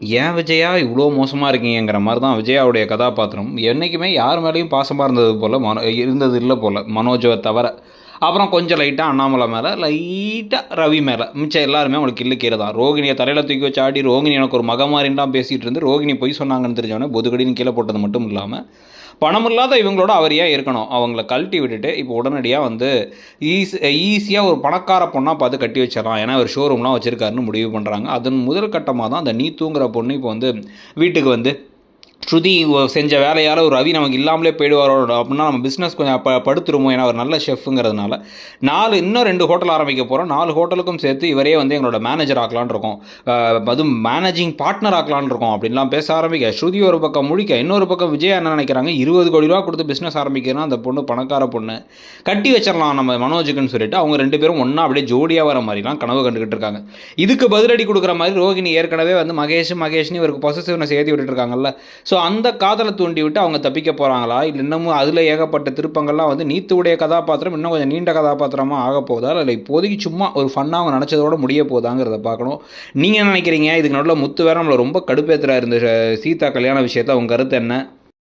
ஏன் விஜயா இவ்வளோ மோசமாக இருக்கீங்கிற மாதிரி தான் விஜயாவுடைய கதாபாத்திரம். என்றைக்குமே யார் மேலேயும் பாசமாக இருந்தது போல் இருந்தது இல்லை போல், மனோஜை தவிர. அப்புறம் கொஞ்சம் லைட்டாக அண்ணாமலை மேலே, லைட்டாக ரவி மேலே, மிச்சம் எல்லாருமே அவங்களுக்கு இல்லை கீரை தான். ரோகிணியை தரையில் தூக்கி வச்சு ஆடி, ரோகிணி எனக்கு ஒரு மகமாரின்லாம் பேசிகிட்டு இருந்து, ரோகிணி பொய் சொன்னாங்கன்னு தெரிஞ்சவொடனே பொதுக்கடின்னு கீழே போட்டது மட்டும் இல்லாமல், பணம் இல்லாத இவங்களோட அவர் ஏன் இருக்கணும், அவங்கள கழட்டி விட்டுட்டு இப்போ உடனடியாக வந்து ஈஸியாக ஒரு பணக்கார பொண்ணாக பார்த்து கட்டி வச்சிடலாம், ஏன்னா ஒரு ஷோரூம்லாம் வச்சுருக்காருன்னு முடிவு பண்ணுறாங்க. அதன் முதல் கட்டமாக தான் அந்த நீத்துங்கிற பொண்ணு இப்போ வந்து வீட்டுக்கு வந்து ஸ்ருதி செஞ்ச வேலையால் ஒரு ரவி நமக்கு இல்லாமலே போயிடுவாரோ அப்படின்னா நம்ம பிஸ்னஸ் கொஞ்சம் படுத்துருமோ, ஏன்னா ஒரு நல்ல ஷெஃப்ங்கிறதுனால இன்னும் 2 ஹோட்டல் ஆரம்பிக்க போகிறோம், 4 ஹோட்டலுக்கும் சேர்த்து இவரே வந்து எங்களோட மேனேஜர் ஆக்கலான் இருக்கோம், அதுவும் மேனேஜிங் பார்ட்னர் ஆக்கலான் இருக்கோம் அப்படின்லாம் பேச ஆரம்பிக்க, ஸ்ருதி ஒரு பக்கம் முடிக்க, இன்னொரு பக்கம் விஜயா என்ன நினைக்கிறாங்க, 20 கோடி ரூபா கொடுத்து பிஸ்னஸ் ஆரம்பிக்கிறதுனா அந்த பொண்ணு பணக்கார பொண்ணு கட்டி வச்சிடலாம் நம்ம மனோஜுக்குன்னு சொல்லிட்டு அவங்க 2 பேரும் ஒன்றா அப்படியே ஜோடியாக வர மாதிரிலாம் கனவு கண்டுக்கிட்டு இருக்காங்க. இதுக்கு பதிலடி கொடுக்குற மாதிரி ரோகிணி ஏற்கனவே வந்து மகேஷ்னு இவருக்கு பொசசிவ்னஸ் ஏற்றி விட்டுட்டு இருக்காங்கல்ல. ஸோ அந்த காதலை தூண்டி விட்டு அவங்க தப்பிக்க போகிறாங்களா, இல்லை இன்னமும் அதில் ஏகப்பட்ட திருப்பங்கள்லாம் வந்து நீத்துடைய கதாபாத்திரம் இன்னும் கொஞ்சம் நீண்ட கதாபாத்திரமாக ஆக போதா, இல்லை இப்போதைக்கு சும்மா ஒரு ஃபன்னாக அவங்க நினச்சதோட முடிய போதாங்கிறத பார்க்கணும். நீங்கள் என்ன நினைக்கிறீங்க? இதுக்கு நடுவில் முத்து வேற நம்மளை ரொம்ப கடுப்பேற்றுறாரு இந்த சீதா கல்யாண விஷயத்தை, உங்கள் கருத்து என்ன?